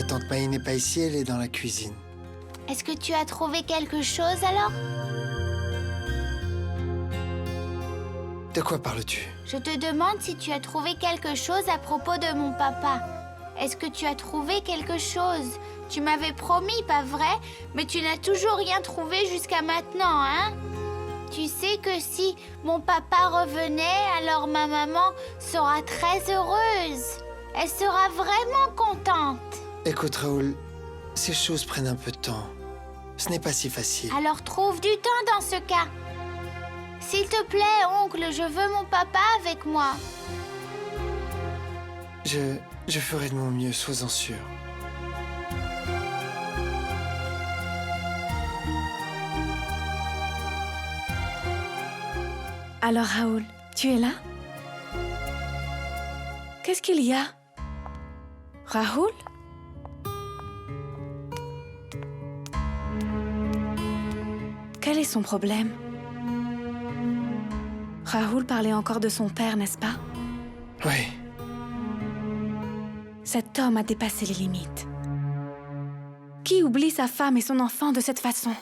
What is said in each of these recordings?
tante Maï n'est pas ici, elle est dans la cuisine. Est-ce que tu as trouvé quelque chose alors? De quoi parles-tu? Je te demande si tu as trouvé quelque chose à propos de mon papa. Est-ce que tu as trouvé quelque chose? Tu m'avais promis, pas vrai? Mais tu n'as toujours rien trouvé jusqu'à maintenant, hein? Tu sais que si mon papa revenait, alors ma maman sera très heureuse. Elle sera vraiment contente. Écoute, Raoul, ces choses prennent un peu de temps. Ce n'est pas si facile. Alors trouve du temps dans ce cas. S'il te plaît, oncle, je veux mon papa avec moi. Je ferai de mon mieux, sois-en sûr. Alors Raoul, tu es là? Qu'est-ce qu'il y a? Raoul? Quel est son problème? Raoul parlait encore de son père, n'est-ce pas? Oui. Cet homme a dépassé les limites. Qui oublie sa femme et son enfant de cette façon?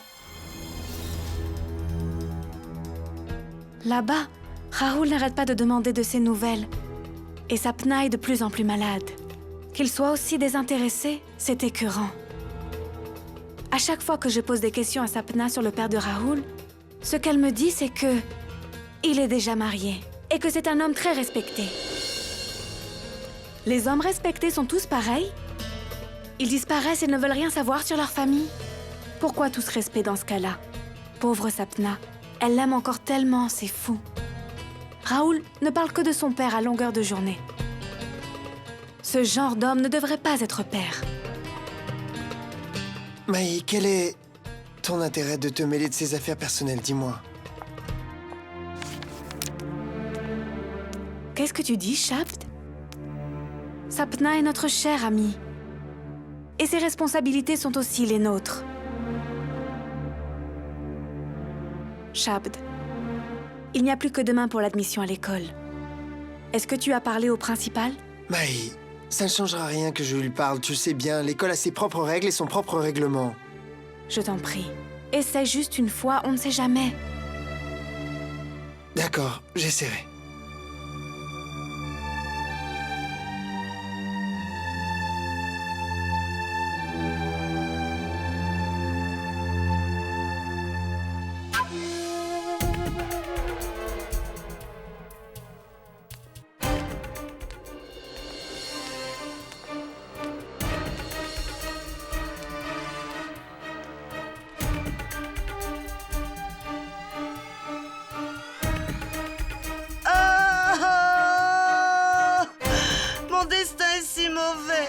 Là-bas, Raoul n'arrête pas de demander de ses nouvelles. Et Sapna est de plus en plus malade. Qu'il soit aussi désintéressé, c'est écœurant. À chaque fois que je pose des questions à Sapna sur le père de Raoul, ce qu'elle me dit, c'est que il est déjà marié et que c'est un homme très respecté. Les hommes respectés sont tous pareils? Ils disparaissent et ne veulent rien savoir sur leur famille? Pourquoi tout ce respect dans ce cas-là? Pauvre Sapna, elle l'aime encore tellement, c'est fou. Raoul ne parle que de son père à longueur de journée. Ce genre d'homme ne devrait pas être père. Maï, quel est ton intérêt de te mêler de ses affaires personnelles, dis-moi? Qu'est-ce que tu dis, Shabd? Sapna est notre chère amie. Et ses responsabilités sont aussi les nôtres. Shabd, il n'y a plus que demain pour l'admission à l'école. Est-ce que tu as parlé au principal? Maï, ça ne changera rien que je lui parle, tu le sais bien. L'école a ses propres règles et son propre règlement. Je t'en prie. Essaie juste une fois, on ne sait jamais. D'accord, j'essaierai. Mon destin est si mauvais.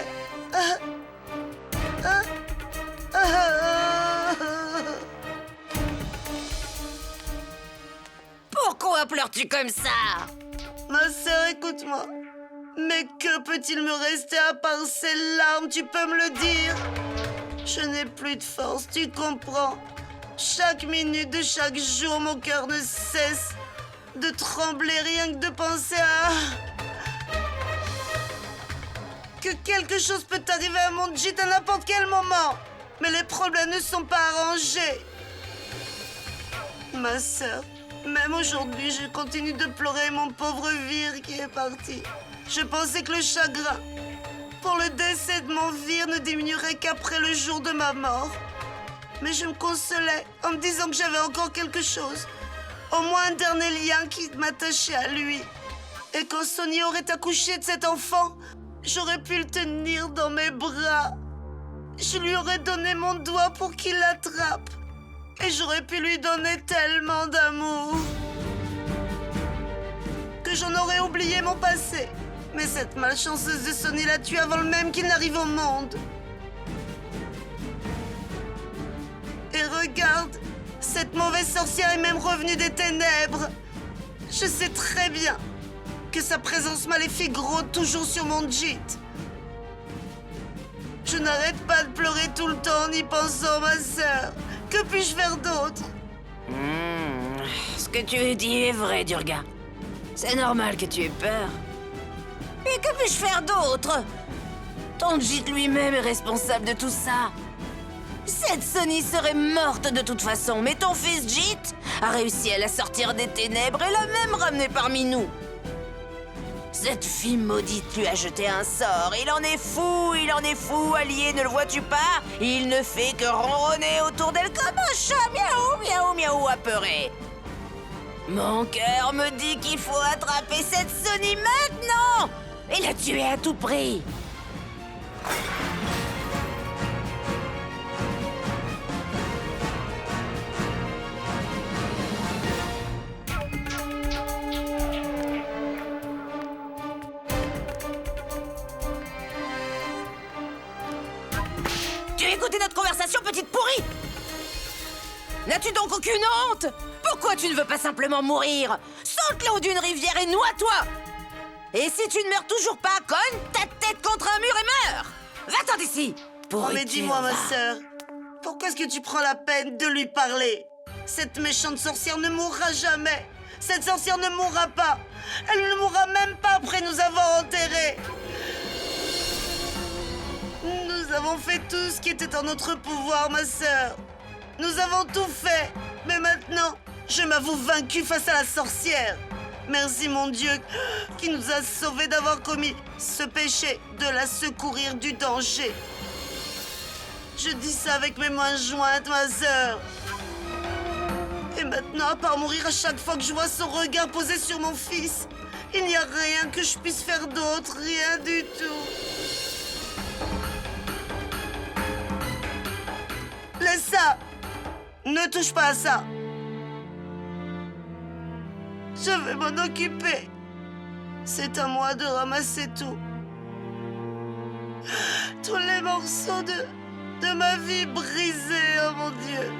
Pourquoi pleures-tu comme ça? Ma sœur, écoute-moi. Mais que peut-il me rester à part ces larmes? Tu peux me le dire? Je n'ai plus de force, tu comprends? Chaque minute de chaque jour, mon cœur ne cesse de trembler rien que de penser à... que quelque chose peut arriver à mon Jit à n'importe quel moment. Mais les problèmes ne sont pas arrangés. Ma sœur, même aujourd'hui, je continue de pleurer mon pauvre Vir qui est parti. Je pensais que le chagrin pour le décès de mon Vir ne diminuerait qu'après le jour de ma mort. Mais je me consolais en me disant que j'avais encore quelque chose. Au moins un dernier lien qui m'attachait à lui. Et quand Sonia aurait accouché de cet enfant, j'aurais pu le tenir dans mes bras. Je lui aurais donné mon doigt pour qu'il l'attrape. Et j'aurais pu lui donner tellement d'amour que j'en aurais oublié mon passé. Mais cette malchanceuse de Sonia l'a tué avant même qu'il n'arrive au monde. Et regarde, cette mauvaise sorcière est même revenue des ténèbres. Je sais très bien que sa présence maléfique rôde toujours sur mon Jit. Je n'arrête pas de pleurer tout le temps en y pensant, ma sœur. Que puis-je faire d'autre? Ce que tu dis est vrai, Durga. C'est normal que tu aies peur. Mais que puis-je faire d'autre? Ton Jit lui-même est responsable de tout ça. Cette Sonny serait morte de toute façon, mais ton fils Jit a réussi à la sortir des ténèbres et l'a même ramenée parmi nous. Cette fille maudite lui a jeté un sort. Il en est fou, allié, ne le vois-tu pas? Il ne fait que ronronner autour d'elle comme un chat, miaou, miaou, miaou, apeuré. Mon cœur me dit qu'il faut attraper cette Sonny maintenant et la tuer à tout prix. Tu as écouté notre conversation, petite pourrie? N'as-tu donc aucune honte? Pourquoi tu ne veux pas simplement mourir? Saute l'eau d'une rivière et noie-toi! Et si tu ne meurs toujours pas, cogne ta tête contre un mur et meurs! Va-t'en d'ici! Oh, mais dis-moi, ma sœur, pourquoi est-ce que tu prends la peine de lui parler? Cette méchante sorcière ne mourra jamais. Cette sorcière ne mourra pas. Elle ne mourra même pas après nous avoir enterrés. Nous avons fait tout ce qui était en notre pouvoir, ma sœur. Nous avons tout fait. Mais maintenant, je m'avoue vaincue face à la sorcière. Merci, mon Dieu, qui nous a sauvés d'avoir commis ce péché, de la secourir du danger. Je dis ça avec mes mains jointes, ma sœur. Et maintenant, à part mourir à chaque fois que je vois son regard posé sur mon fils, il n'y a rien que je puisse faire d'autre, rien du tout. Laisse ça! Ne touche pas à ça! Je vais m'en occuper. C'est à moi de ramasser tout. Tous les morceaux de ma vie brisée, oh mon Dieu.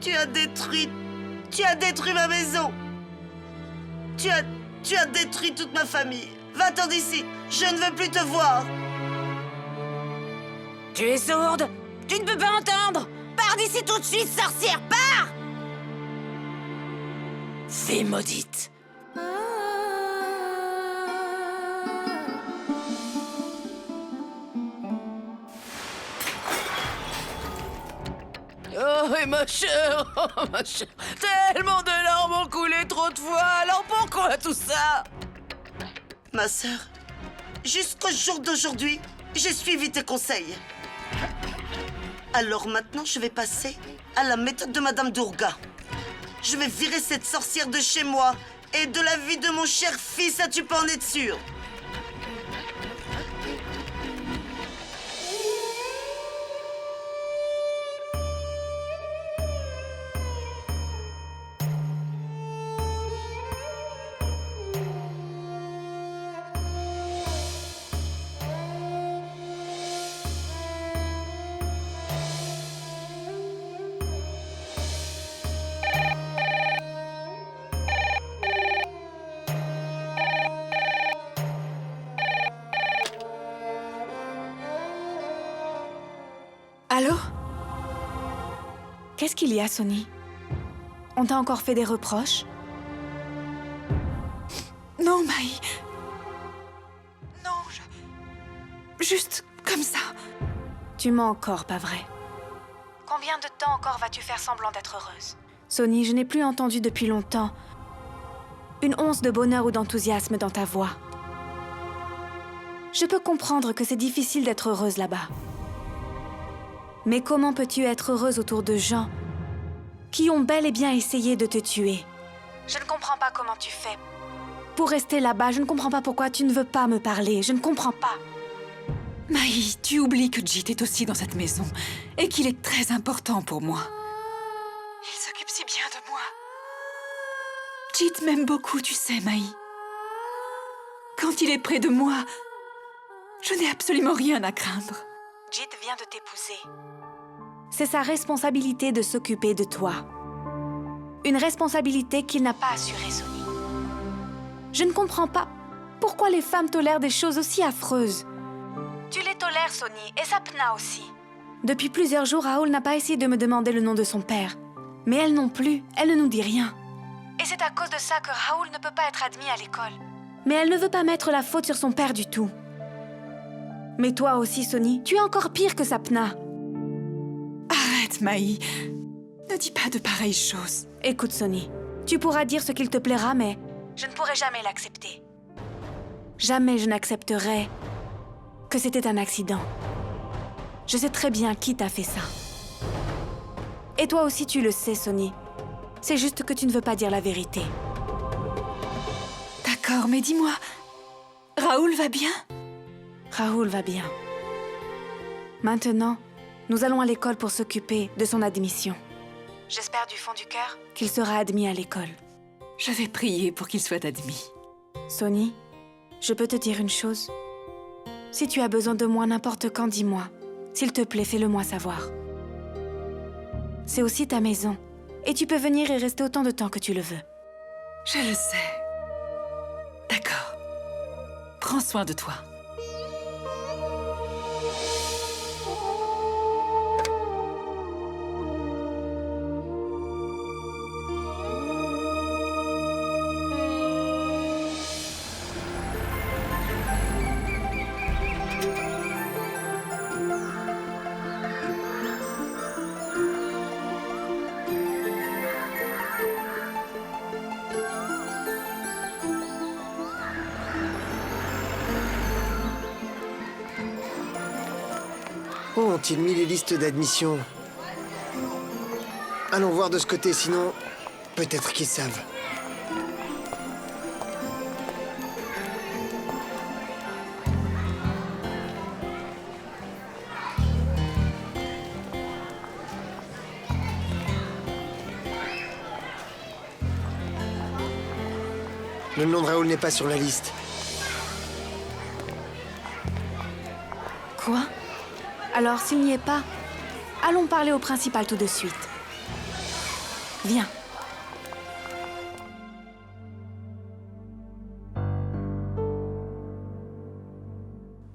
Tu as détruit ma maison. Tu as détruit toute ma famille. Va-t'en d'ici, je ne veux plus te voir. Tu es sourde? Tu ne peux pas entendre? Pars d'ici tout de suite, sorcière, pars! Fée maudite. Oh, et ma chère, oh, ma chère, tellement de larmes ont coulé trop de fois, alors pourquoi tout ça? Ma sœur, jusqu'au jour d'aujourd'hui, j'ai suivi tes conseils. Alors maintenant, je vais passer à la méthode de Madame Durga. Je vais virer cette sorcière de chez moi et de la vie de mon cher fils, ça tu peux en être sûr. Allô? Qu'est-ce qu'il y a, Sonny? On t'a encore fait des reproches? Non, Maï. Non, juste comme ça. Tu mens encore, pas vrai? Combien de temps encore vas-tu faire semblant d'être heureuse? Sonny, je n'ai plus entendu depuis longtemps une once de bonheur ou d'enthousiasme dans ta voix. Je peux comprendre que c'est difficile d'être heureuse là-bas. Mais comment peux-tu être heureuse autour de gens qui ont bel et bien essayé de te tuer? Je ne comprends pas comment tu fais pour rester là-bas. Je ne comprends pas pourquoi tu ne veux pas me parler. Je ne comprends pas. Maï, tu oublies que Jit est aussi dans cette maison et qu'il est très important pour moi. Il s'occupe si bien de moi. Jit m'aime beaucoup, tu sais, Maï. Quand il est près de moi, je n'ai absolument rien à craindre. Jit vient de t'épouser. C'est sa responsabilité de s'occuper de toi. Une responsabilité qu'il n'a pas assurée, Sonny. Je ne comprends pas pourquoi les femmes tolèrent des choses aussi affreuses. Tu les tolères, Sonny, et Sapna aussi. Depuis plusieurs jours, Raoul n'a pas essayé de me demander le nom de son père. Mais elle non plus, elle ne nous dit rien. Et c'est à cause de ça que Raoul ne peut pas être admis à l'école. Mais elle ne veut pas mettre la faute sur son père du tout. Mais toi aussi, Sonny, tu es encore pire que Sapna. Arrête, Maï. Ne dis pas de pareilles choses. Écoute, Sonny, tu pourras dire ce qu'il te plaira, mais je ne pourrai jamais l'accepter. Jamais je n'accepterai que c'était un accident. Je sais très bien qui t'a fait ça. Et toi aussi, tu le sais, Sonny. C'est juste que tu ne veux pas dire la vérité. D'accord, mais dis-moi, Raoul va bien? Raoul va bien. Maintenant, nous allons à l'école pour s'occuper de son admission. J'espère du fond du cœur qu'il sera admis à l'école. Je vais prier pour qu'il soit admis. Sonny, je peux te dire une chose? Si tu as besoin de moi n'importe quand, dis-moi. S'il te plaît, fais-le-moi savoir. C'est aussi ta maison. Et tu peux venir et rester autant de temps que tu le veux. Je le sais. D'accord. Prends soin de toi. Où ont-ils mis les listes d'admission? Allons voir de ce côté, sinon, peut-être qu'ils savent. Le nom de Raoul n'est pas sur la liste. Quoi? Alors, s'il n'y est pas, allons parler au principal tout de suite. Viens.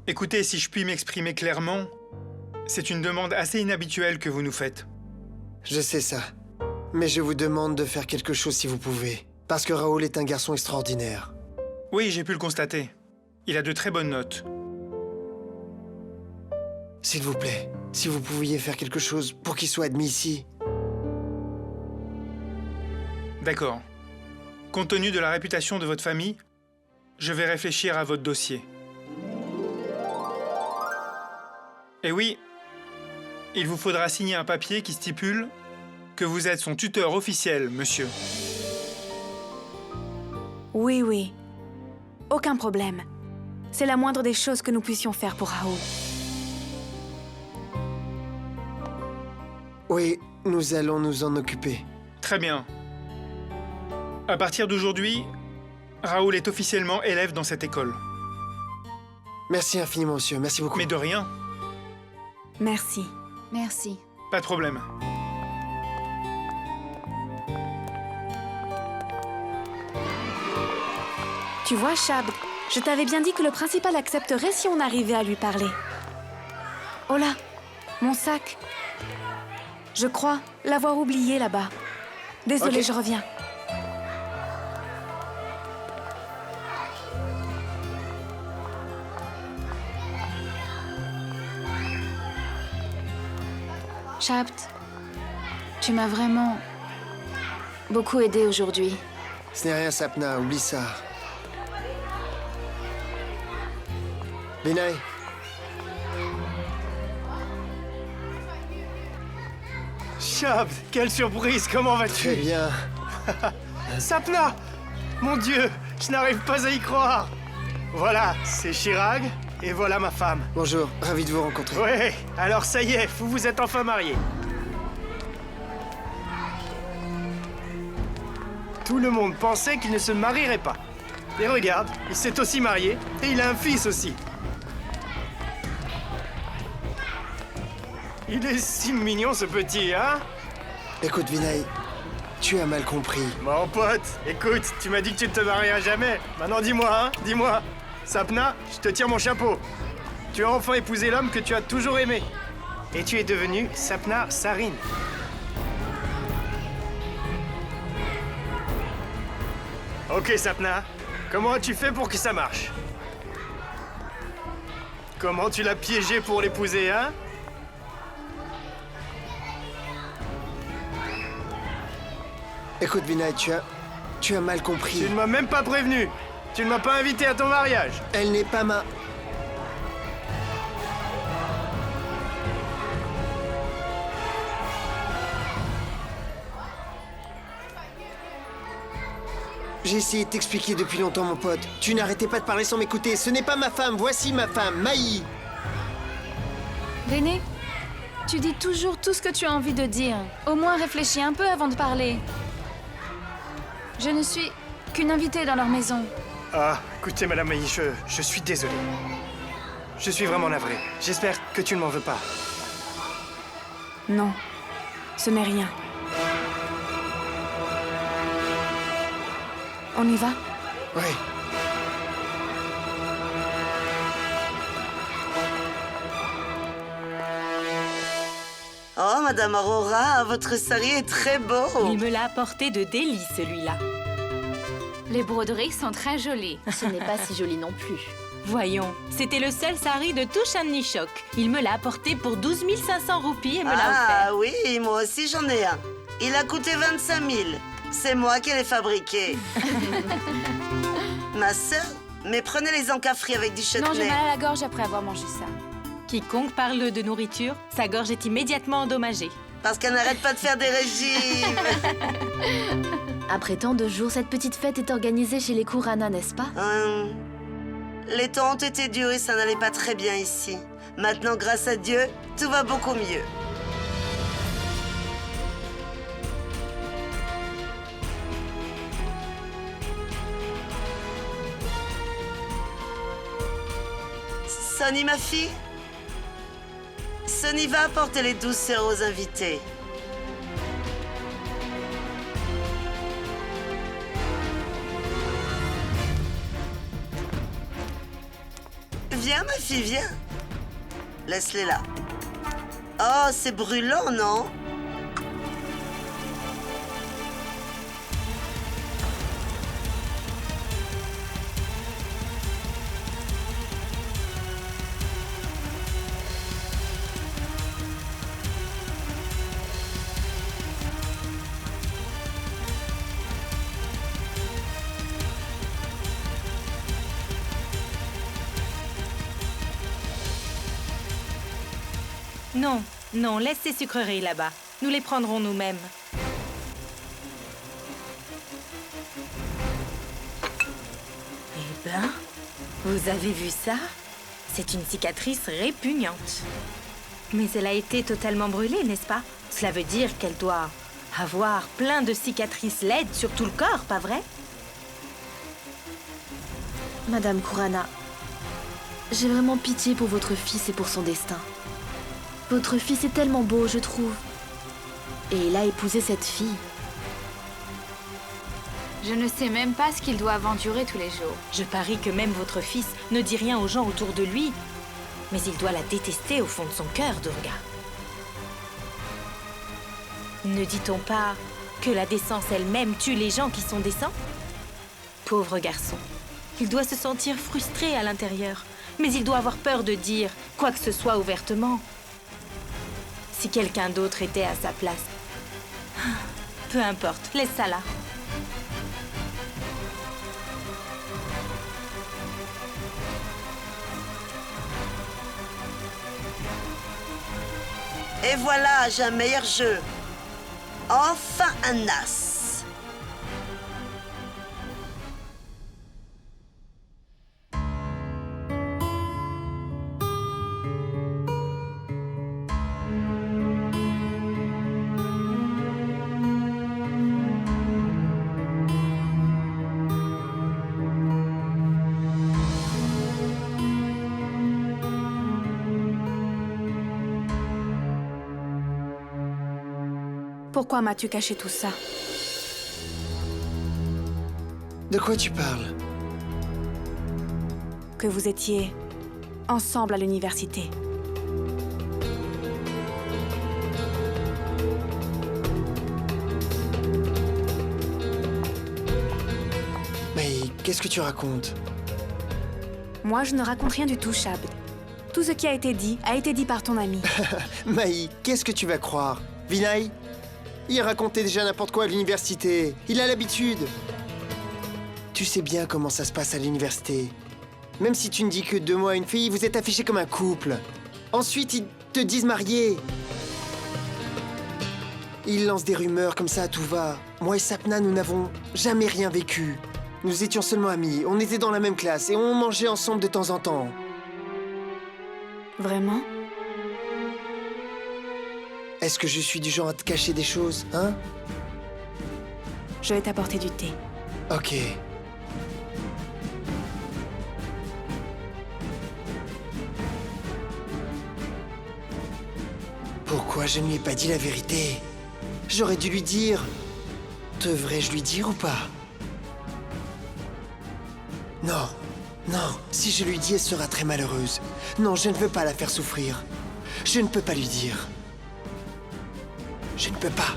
Écoutez, si je puis m'exprimer clairement, c'est une demande assez inhabituelle que vous nous faites. Je sais ça. Mais je vous demande de faire quelque chose si vous pouvez. Parce que Raoul est un garçon extraordinaire. Oui, j'ai pu le constater. Il a de très bonnes notes. S'il vous plaît, si vous pouviez faire quelque chose pour qu'il soit admis ici. D'accord. Compte tenu de la réputation de votre famille, je vais réfléchir à votre dossier. Et oui, il vous faudra signer un papier qui stipule que vous êtes son tuteur officiel, monsieur. Oui, oui. Aucun problème. C'est la moindre des choses que nous puissions faire pour Raoul. Oui, nous allons nous en occuper. Très bien. À partir d'aujourd'hui, Raoul est officiellement élève dans cette école. Merci infiniment, monsieur. Merci beaucoup. Mais de rien, Merci. Merci. pas de problème. Tu vois, Chab, je t'avais bien dit que le principal accepterait si on arrivait à lui parler. Oh là, mon sac. Je crois l'avoir oublié là-bas. Désolée, Ok. je reviens. Chapt, tu m'as vraiment beaucoup aidé aujourd'hui. Ce n'est rien, Sapna. Oublie ça. Vinay. Chab, quelle surprise, comment Très vas-tu? bien. Sapna! Mon Dieu, je n'arrive pas à y croire! Voilà, c'est Chirag, et voilà ma femme. Bonjour, ravi de vous rencontrer. Ouais, alors ça y est, vous vous êtes enfin mariés. Tout le monde pensait qu'il ne se marierait pas. Et regarde, il s'est aussi marié, et il a un fils aussi. Il est si mignon ce petit, hein? Écoute, Vinay, tu as mal compris. Mon pote, écoute, tu m'as dit que tu ne te marierais jamais. Maintenant dis-moi, hein, dis-moi. Sapna, je te tire mon chapeau. Tu as enfin épousé l'homme que tu as toujours aimé. Et tu es devenue Sapna Sarine. Ok, Sapna, comment as-tu fait pour que ça marche? Comment tu l'as piégé pour l'épouser, hein? Écoute, Vinay, tu as mal compris. Tu ne m'as même pas prévenu. Tu ne m'as pas invité à ton mariage. Elle n'est pas ma... J'ai essayé de t'expliquer depuis longtemps, mon pote. Tu n'arrêtais pas de parler sans m'écouter. Ce n'est pas ma femme, voici ma femme, Maï. René, tu dis toujours tout ce que tu as envie de dire. Au moins réfléchis un peu avant de parler. Je ne suis qu'une invitée dans leur maison. Ah, écoutez, Madame Maï, je suis désolé. Je suis vraiment navré. J'espère que tu ne m'en veux pas. Non, ce n'est rien. On y va? Ouais. Oh, Madame Aurora, votre sari est très beau. Il me l'a apporté de Delhi, celui-là. Les broderies sont très jolies. Ce n'est pas si joli non plus. Voyons, c'était le seul sari de tout Chandni Chowk. Il me l'a apporté pour 12 500 roupies et me l'a offert. Ah oui, moi aussi j'en ai un. Il a coûté 25 000. C'est moi qui l'ai fabriqué. Ma sœur, mais prenez les encafris avec du chutney. Non, j'ai mal à la gorge après avoir mangé ça. Quiconque parle de nourriture, sa gorge est immédiatement endommagée. Parce qu'elle n'arrête pas de faire des régimes. Après tant de jours, cette petite fête est organisée chez les Khurana, n'est-ce pas? Les temps ont été durs et ça n'allait pas très bien ici. Maintenant, grâce à Dieu, tout va beaucoup mieux. Sonny, ma fille? Sonny va apporter les douceurs aux invités. Viens, ma fille, viens. Laisse-les là. Oh, c'est brûlant, non? Non, non, laisse ces sucreries là-bas. Nous les prendrons nous-mêmes. Eh ben, vous avez vu ça? C'est une cicatrice répugnante. Mais elle a été totalement brûlée, n'est-ce pas? Cela veut dire qu'elle doit avoir plein de cicatrices laides sur tout le corps, pas vrai? Madame Khurana, j'ai vraiment pitié pour votre fils et pour son destin. Votre fils est tellement beau, je trouve. Et il a épousé cette fille. Je ne sais même pas ce qu'ils doivent endurer tous les jours. Je parie que même votre fils ne dit rien aux gens autour de lui. Mais il doit la détester au fond de son cœur, Durga. Ne dit-on pas que la décence elle-même tue les gens qui sont décents? Pauvre garçon. Il doit se sentir frustré à l'intérieur. Mais il doit avoir peur de dire quoi que ce soit ouvertement. Si quelqu'un d'autre était à sa place. Peu importe, laisse ça là. Et voilà, j'ai un meilleur jeu. Enfin un as. Pourquoi m'as-tu caché tout ça? De quoi tu parles? Que vous étiez ensemble à l'université. Mais qu'est-ce que tu racontes? Moi, je ne raconte rien du tout, Shabd. Tout ce qui a été dit par ton ami. Maï, qu'est-ce que tu vas croire? Vinay? Il racontait déjà n'importe quoi à l'université. Il a l'habitude. Tu sais bien comment ça se passe à l'université. Même si tu ne dis que 2 mots à une fille, vous êtes affichés comme un couple. Ensuite, ils te disent mariés. Ils lancent des rumeurs comme ça à tout va. Moi et Sapna, nous n'avons jamais rien vécu. Nous étions seulement amis, on était dans la même classe et on mangeait ensemble de temps en temps. Vraiment? Est-ce que je suis du genre à te cacher des choses, hein? Je vais t'apporter du thé. Ok. Pourquoi je ne lui ai pas dit la vérité? J'aurais dû lui dire. Devrais-je lui dire ou pas? Non, non, si je lui dis, elle sera très malheureuse. Non, je ne veux pas la faire souffrir. Je ne peux pas lui dire. Je ne peux pas.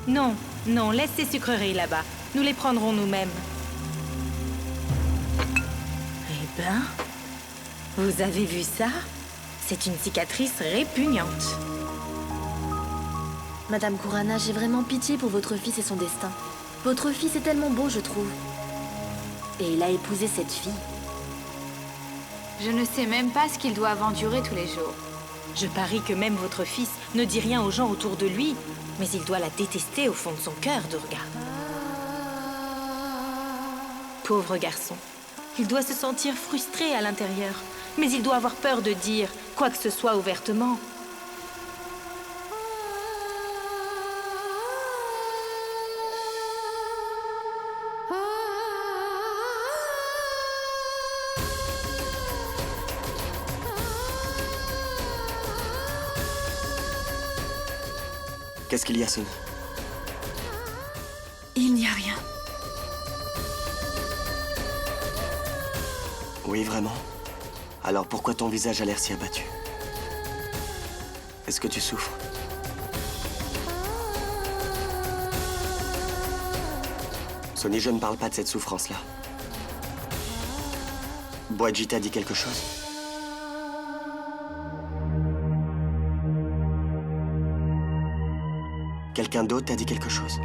Non, non, laisse ces sucreries là-bas. Nous les prendrons nous-mêmes. Eh ben, vous avez vu ça? C'est une cicatrice répugnante. Madame Kurana, j'ai vraiment pitié pour votre fils et son destin. Votre fils est tellement beau, je trouve. Et il a épousé cette fille. Je ne sais même pas ce qu'ils doivent endurer tous les jours. Je parie que même votre fils ne dit rien aux gens autour de lui, mais il doit la détester au fond de son cœur, Durga. Pauvre garçon. Il doit se sentir frustré à l'intérieur, mais il doit avoir peur de dire quoi que ce soit ouvertement. Qu'est-ce qu'il y a, Sonny? Il n'y a rien. Oui, vraiment? Alors pourquoi ton visage a l'air si abattu? Est-ce que tu souffres? Sonny, je ne parle pas de cette souffrance-là. Boadji t'a dit quelque chose? Quelqu'un d'autre t'a dit quelque chose?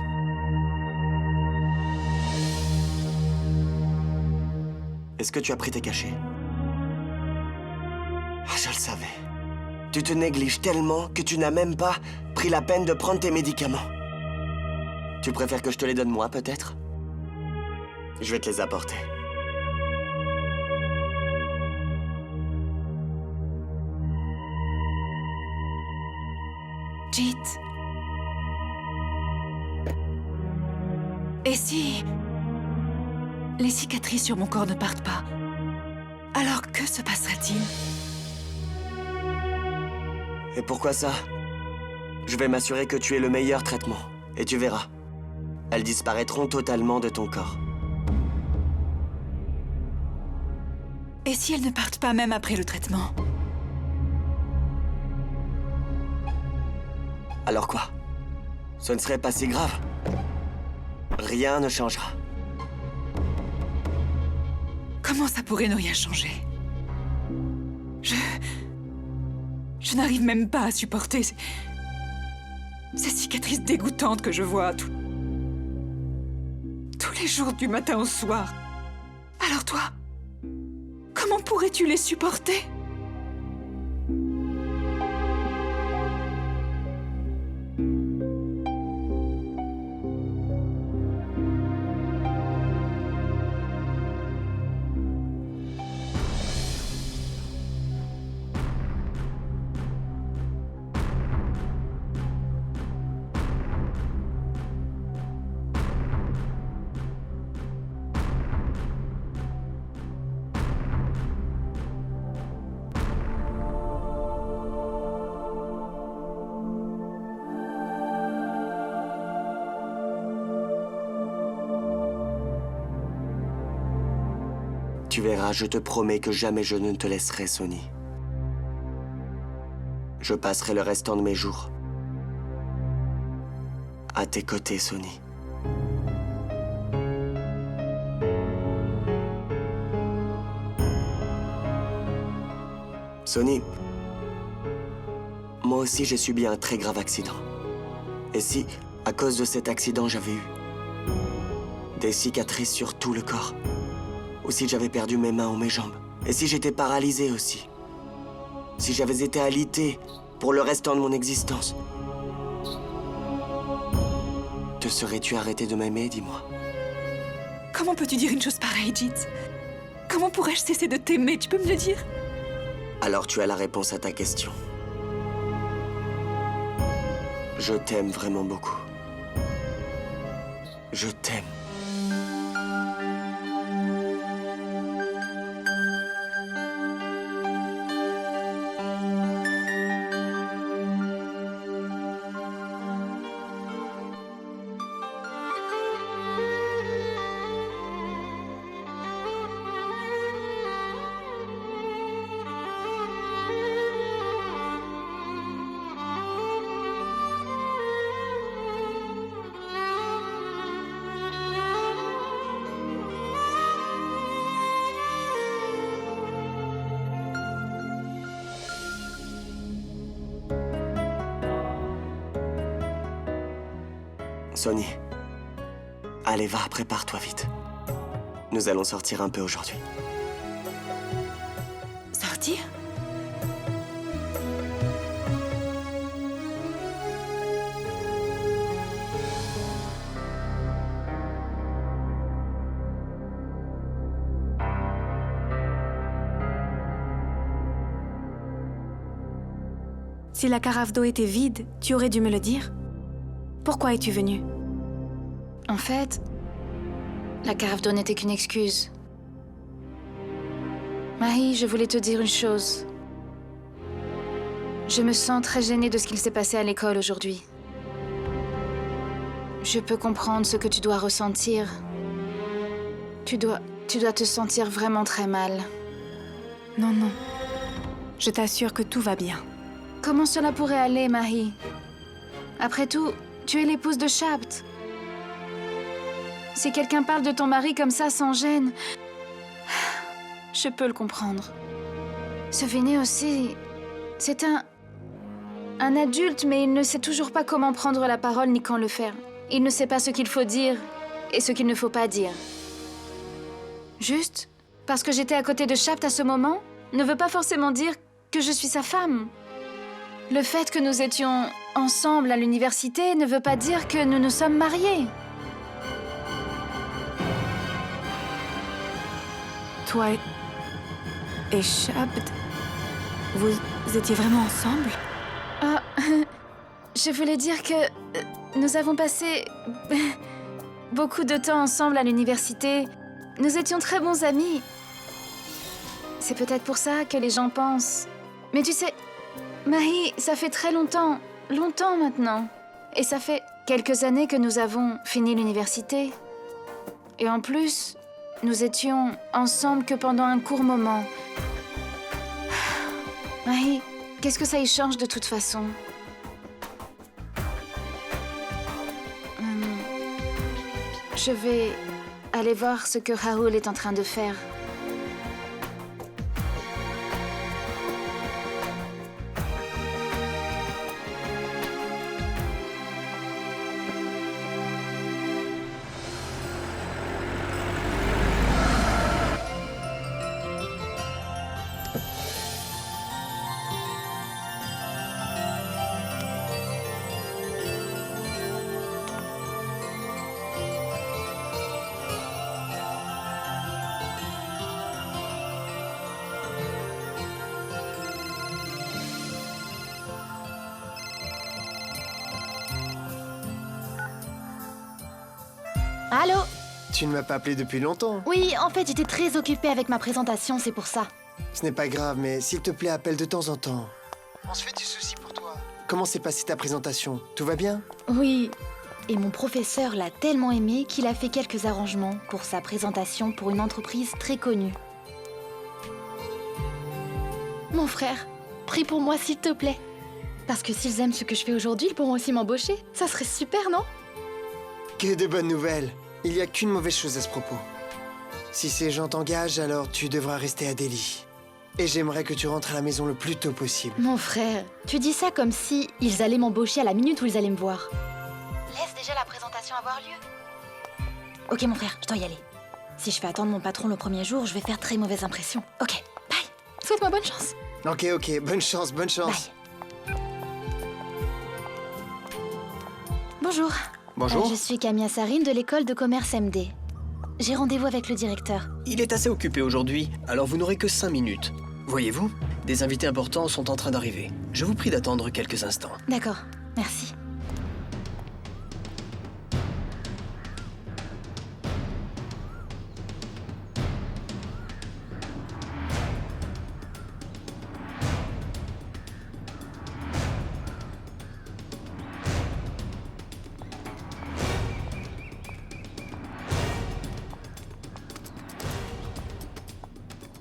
Est-ce que tu as pris tes cachets? Ah, je le savais. Tu te négliges tellement que tu n'as même pas pris la peine de prendre tes médicaments. Tu préfères que je te les donne moi, peut-être? Je vais te les apporter. Jit. Et si les cicatrices sur mon corps ne partent pas, alors que se passera-t-il? Et pourquoi ça? Je vais m'assurer que tu aies le meilleur traitement. Et tu verras. Elles disparaîtront totalement de ton corps. Et si elles ne partent pas même après le traitement? Alors quoi? Ce ne serait pas si grave. Rien ne changera. Comment ça pourrait ne rien changer? Je n'arrive même pas à supporter ces cicatrices dégoûtantes que je vois tous les jours du matin au soir. Alors toi, comment pourrais-tu les supporter? Tu verras, je te promets que jamais je ne te laisserai, Sonny. Je passerai le restant de mes jours à tes côtés, Sonny. Sonny, moi aussi j'ai subi un très grave accident. Et si, à cause de cet accident, j'avais eu des cicatrices sur tout le corps? Ou si j'avais perdu mes mains ou mes jambes? Et si j'étais paralysé aussi? Si j'avais été alité pour le restant de mon existence? Te serais-tu arrêté de m'aimer, dis-moi? Comment peux-tu dire une chose pareille, Jit? Comment pourrais-je cesser de t'aimer? Tu peux me le dire? Alors tu as la réponse à ta question. Je t'aime vraiment beaucoup. Je t'aime. Sonny, allez, va, prépare-toi vite. Nous allons sortir un peu aujourd'hui. Sortir? Si la carafe d'eau était vide, tu aurais dû me le dire. Pourquoi es-tu venue? En fait, la carafe d'eau n'était qu'une excuse. Marie, je voulais te dire une chose. Je me sens très gênée de ce qu'il s'est passé à l'école aujourd'hui. Je peux comprendre ce que tu dois ressentir. Tu dois te sentir vraiment très mal. Non, non. Je t'assure que tout va bien. Comment cela pourrait aller, Marie? Après tout, tu es l'épouse de Shapt. Si quelqu'un parle de ton mari comme ça, sans gêne, je peux le comprendre. Ce Vinay aussi, c'est un adulte, mais il ne sait toujours pas comment prendre la parole ni quand le faire. Il ne sait pas ce qu'il faut dire et ce qu'il ne faut pas dire. Juste parce que j'étais à côté de Shapt à ce moment ne veut pas forcément dire que je suis sa femme. Le fait que nous étions ensemble à l'université ne veut pas dire que nous nous sommes mariés. Toi et Shapt, vous étiez vraiment ensemble? Ah, je voulais dire que nous avons passé beaucoup de temps ensemble à l'université. Nous étions très bons amis. C'est peut-être pour ça que les gens pensent. Mais tu sais, Marie, ça fait très longtemps maintenant. Et ça fait quelques années que nous avons fini l'université. Et en plus, nous étions ensemble que pendant un court moment. Marie, qu'est-ce que ça y change de toute façon? Je vais aller voir ce que Rahul est en train de faire. Allô? Tu ne m'as pas appelé depuis longtemps. Oui, en fait, j'étais très occupée avec ma présentation, c'est pour ça. Ce n'est pas grave, mais s'il te plaît, appelle de temps en temps. On se fait du souci pour toi. Comment s'est passée ta présentation? Tout va bien? Oui. Et mon professeur l'a tellement aimé qu'il a fait quelques arrangements pour sa présentation pour une entreprise très connue. Mon frère, prie pour moi s'il te plaît. Parce que s'ils aiment ce que je fais aujourd'hui, ils pourront aussi m'embaucher. Ça serait super, non? Que de bonnes nouvelles. Il n'y a qu'une mauvaise chose à ce propos. Si ces gens t'engagent, alors tu devras rester à Delhi. Et j'aimerais que tu rentres à la maison le plus tôt possible. Mon frère, tu dis ça comme si ils allaient m'embaucher à la minute où ils allaient me voir. Laisse déjà la présentation avoir lieu. Ok, mon frère, je dois y aller. Si je fais attendre mon patron le premier jour, je vais faire très mauvaise impression. Ok, bye. Souhaite-moi bonne chance. Ok, bonne chance, bonne chance. Bye. Bonjour. Bonjour. Je suis Kamia Sarine de l'école de commerce MD. J'ai rendez-vous avec le directeur. Il est assez occupé aujourd'hui, alors vous n'aurez que 5 minutes. Voyez-vous, des invités importants sont en train d'arriver. Je vous prie d'attendre quelques instants. D'accord, merci.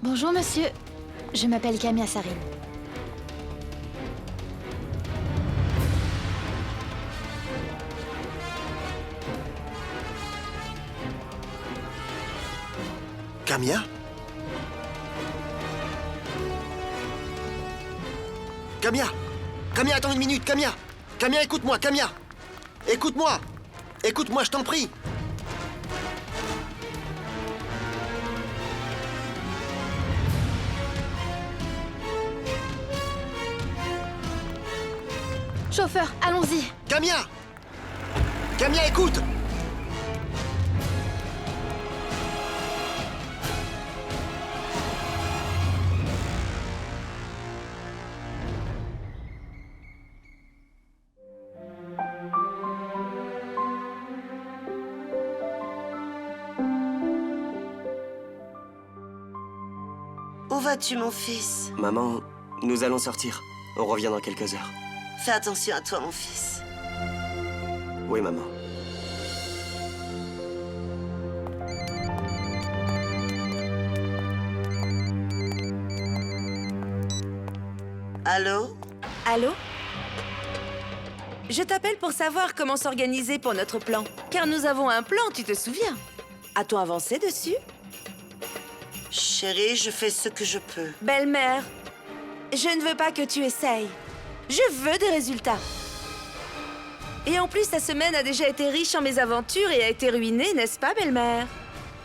Bonjour monsieur, je m'appelle Kamia Sarine. Kamia? Kamia! Kamia, attends une minute, Kamia! Kamia, écoute-moi, Kamia! Écoute-moi! Écoute-moi, je t'en prie! Chauffeur, allons-y. Kamia! Kamia, écoute! Où vas-tu, mon fils? Maman, nous allons sortir. On revient dans quelques heures. Fais attention à toi, mon fils. Oui, maman. Allô? Allô? Je t'appelle pour savoir comment s'organiser pour notre plan. Car nous avons un plan, tu te souviens? A-t-on avancé dessus? Chérie, je fais ce que je peux. Belle-mère, je ne veux pas que tu essayes. Je veux des résultats. Et en plus, ta semaine a déjà été riche en mésaventures et a été ruinée, n'est-ce pas, belle-mère?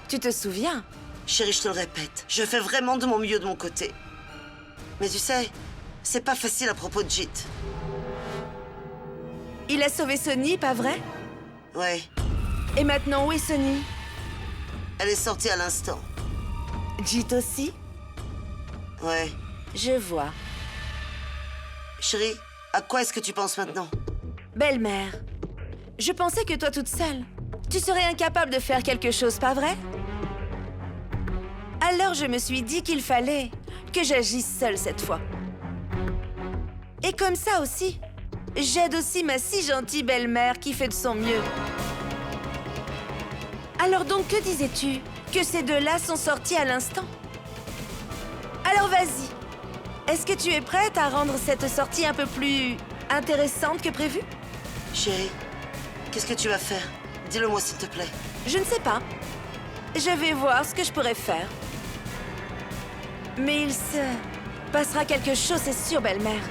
Tu te souviens? Chérie, je te le répète, je fais vraiment de mon mieux de mon côté. Mais tu sais, c'est pas facile à propos de Jit. Il a sauvé Sonny, pas vrai? Ouais, Et maintenant, où est Sonny? elle est sortie à l'instant. Jit aussi? Ouais. Je vois. Chérie, à quoi est-ce que tu penses maintenant? Belle-mère, je pensais que toi toute seule, tu serais incapable de faire quelque chose, pas vrai? Alors je me suis dit qu'il fallait que j'agisse seule cette fois. Et comme ça aussi, j'aide aussi ma si gentille belle-mère qui fait de son mieux. Alors donc, que disais-tu? Que ces deux-là sont sortis à l'instant? Alors vas-y. Est-ce que tu es prête à rendre cette sortie un peu plus intéressante que prévu? Chérie, qu'est-ce que tu vas faire? Dis-le-moi s'il te plaît. Je ne sais pas. Je vais voir ce que je pourrais faire. Mais il se passera quelque chose, c'est sûr, belle-mère.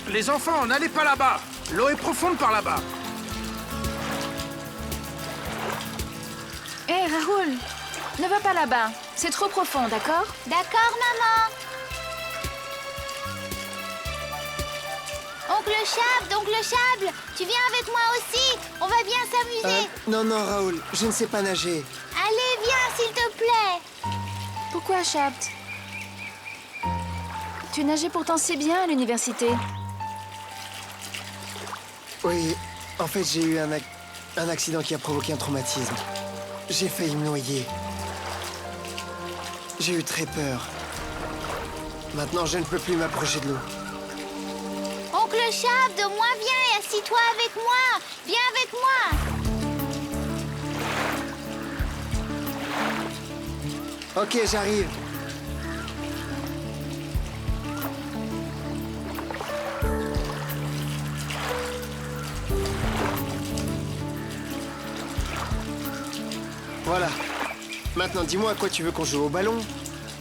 Les enfants, n'allez pas là-bas. L'eau est profonde par là-bas. Hé, Rahul, ne va pas là-bas. C'est trop profond, d'accord? D'accord, maman. Oncle Chable, tu viens avec moi aussi. On va bien s'amuser. Non, Raoul, je ne sais pas nager. Allez, viens, s'il te plaît. Pourquoi, Shabt? Tu nageais pourtant si bien à l'université. Oui, en fait, j'ai eu un accident qui a provoqué un traumatisme. J'ai failli me noyer. J'ai eu très peur. Maintenant, je ne peux plus m'approcher de l'eau. Oncle Shabd, au moins viens et assis-toi avec moi. Viens avec moi. Ok, j'arrive. Voilà. Maintenant, dis-moi à quoi tu veux qu'on joue au ballon.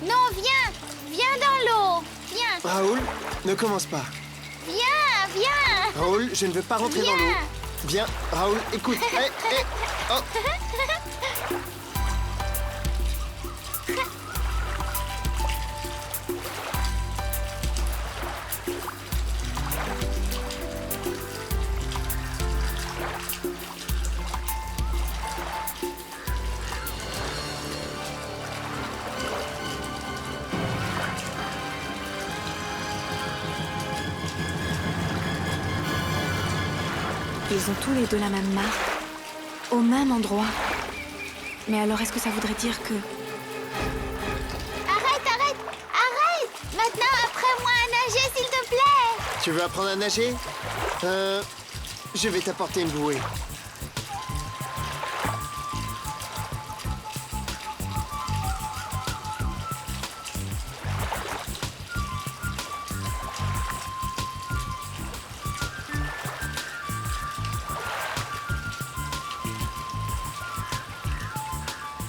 Non, viens. Viens dans l'eau. Viens. Raoul, ne commence pas. Viens, viens. Raoul, je ne veux pas rentrer dans l'eau. Viens, Raoul, écoute. Oh. Ils ont tous les deux la même marque, au même endroit. Mais alors, est-ce que ça voudrait dire que... Arrête. Maintenant, apprends-moi à nager, s'il te plaît. Tu veux apprendre à nager? Je vais t'apporter une bouée.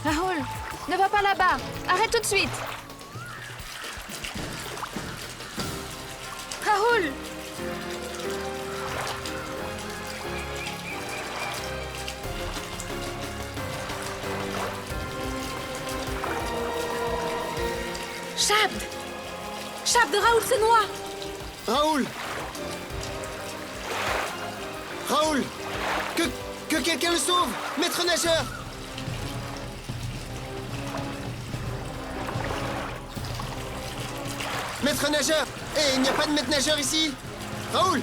Raoul, ne va pas là-bas. Arrête tout de suite. Raoul! Shabd! Shabd, Raoul se noie! Raoul! Raoul! Que quelqu'un le sauve! Maître nageur! Maître nageur! Eh, il n'y a pas de maître nageur ici! Raoul!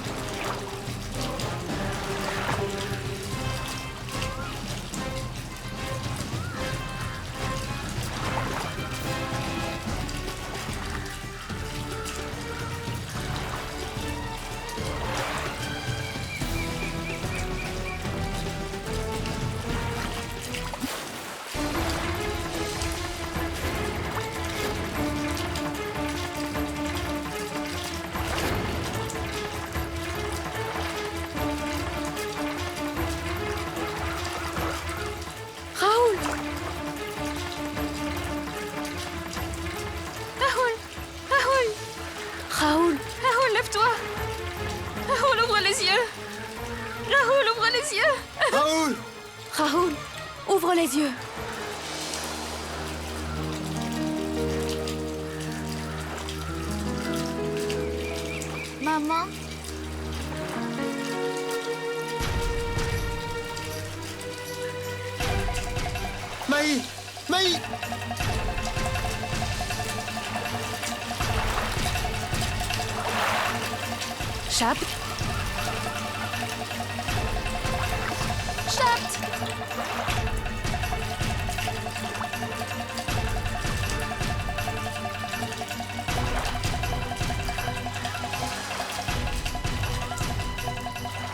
Raoul! Raoul, lève-toi! Raoul, ouvre les yeux! Raoul, ouvre les yeux! Raoul! Raoul, ouvre les yeux! Maman? Maï! Maï! Shabd? Shabd!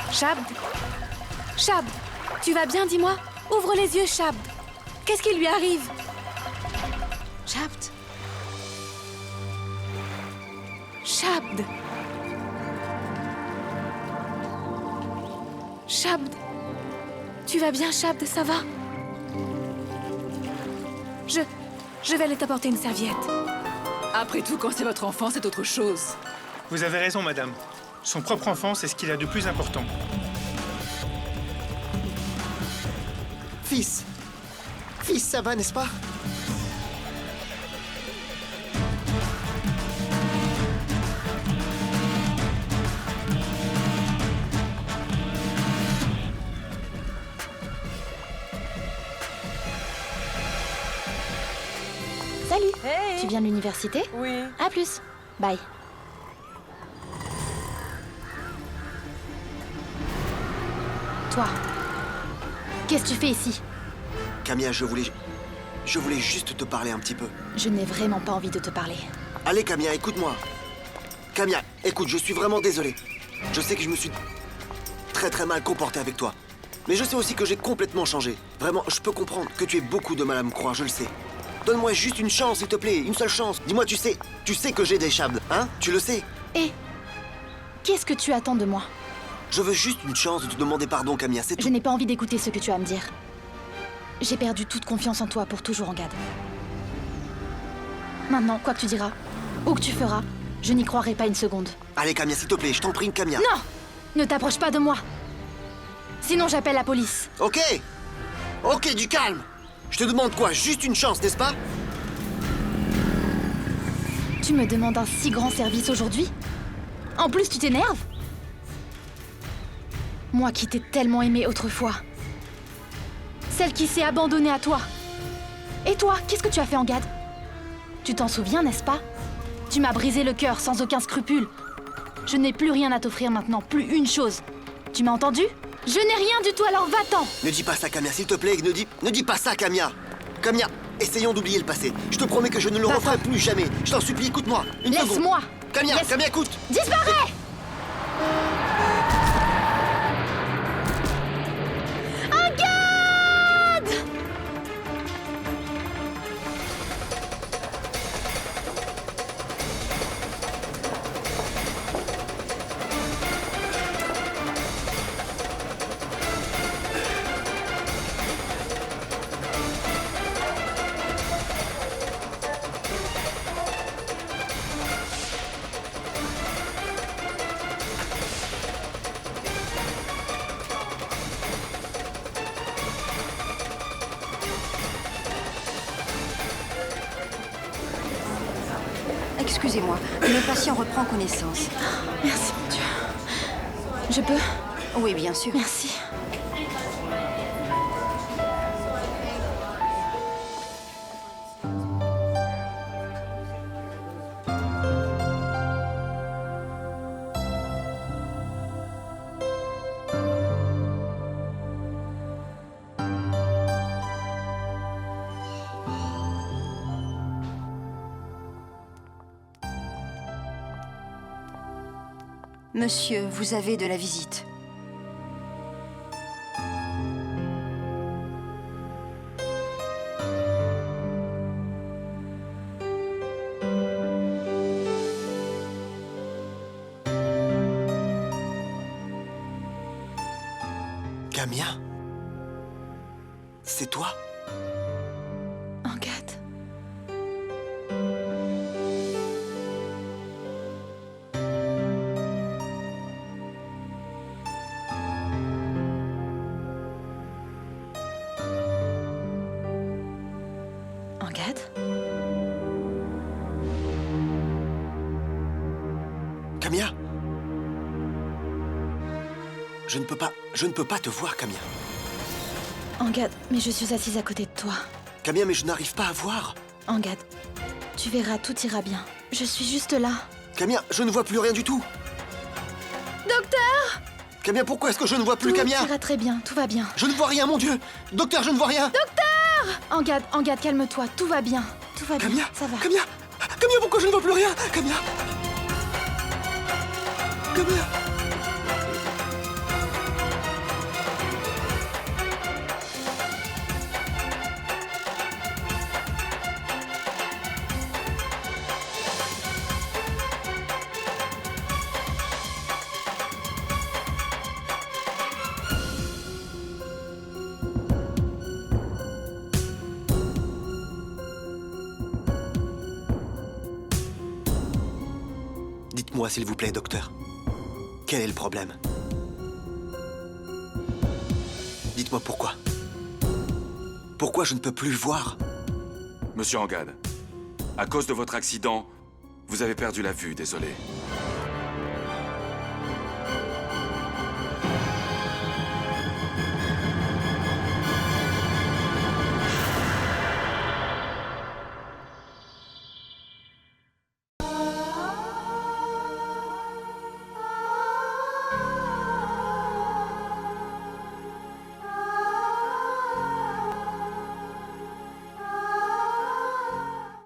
Shabd? Shabd, tu vas bien, dis-moi? Ouvre les yeux, Shabd! Qu'est-ce qui lui arrive? Shabd? Shabd? Shabd? Tu vas bien, Shabd, ça va? Je vais aller t'apporter une serviette. Après tout, quand c'est votre enfant, c'est autre chose. Vous avez raison, madame. Son propre enfant, c'est ce qu'il a de plus important. Fils! Fils, ça va, n'est-ce pas? Salut. Hey. Tu viens de l'université? Oui. À plus. Bye. toi. Qu'est-ce que tu fais ici? Camilla, je voulais juste te parler un petit peu. Je n'ai vraiment pas envie de te parler. Allez, Camilla, écoute-moi. Camilla, écoute, je suis vraiment désolé. Je sais que je me suis très mal comporté avec toi. Mais je sais aussi que j'ai complètement changé. Vraiment, je peux comprendre que tu aies beaucoup de mal à me croire, je le sais. Donne-moi juste une chance, s'il te plaît, une seule chance. Dis-moi, tu sais que j'ai des chables, hein? Tu le sais. Et qu'est-ce que tu attends de moi? Je veux juste une chance de te demander pardon, Camilla, c'est tout. Je n'ai pas envie d'écouter ce que tu as à me dire. J'ai perdu toute confiance en toi pour toujours, Angad. Maintenant, quoi que tu diras, ou que tu feras, je n'y croirai pas une seconde. Allez, Camilla, s'il te plaît, je t'en prie, Camilla. Non! Ne t'approche pas de moi. Sinon, j'appelle la police. Ok, du calme. Je te demande quoi? Juste une chance, n'est-ce pas? Tu me demandes un si grand service aujourd'hui? En plus, tu t'énerves? Moi qui t'ai tellement aimée autrefois. Celle qui s'est abandonnée à toi. Et toi, qu'est-ce que tu as fait, Angad? Tu t'en souviens, n'est-ce pas? Tu m'as brisé le cœur sans aucun scrupule. Je n'ai plus rien à t'offrir maintenant, plus une chose. Tu m'as entendu? Je n'ai rien du tout, alors va-t'en! Ne dis pas ça, Camilla, s'il te plaît, ne dis pas ça, Camilla. Camilla, essayons d'oublier le passé. Je te promets que je ne le referai plus jamais. Je t'en supplie, écoute-moi. Une seconde. Laisse-moi! Camilla, Camilla, écoute! Disparais! Angad! Excusez-moi, le patient reprend connaissance. Merci, mon Dieu. Je peux? Oui, bien sûr. Merci. Monsieur, vous avez de la visite. Camilla? C'est toi? Angad. Angad? Camilla? Je ne peux pas te voir, Camilla. Angad, mais je suis assise à côté de toi. Camilla, mais je n'arrive pas à voir. Angad, tu verras, tout ira bien. Je suis juste là. Camilla, je ne vois plus rien du tout. Docteur! Camilla, pourquoi est-ce que je ne vois plus, Camilla? Tout ira très bien, tout va bien. Je ne vois rien, mon Dieu! Docteur, je ne vois rien! Docteur! Angad, calme-toi, tout va bien. Tout va bien, Camilla, ça va. Camilla, pourquoi je ne vois plus rien? Camilla! Camilla! Dites-moi, s'il vous plaît, docteur. Quel est le problème? Dites-moi pourquoi. Pourquoi je ne peux plus voir? Monsieur Angad, à cause de votre accident, vous avez perdu la vue, désolé.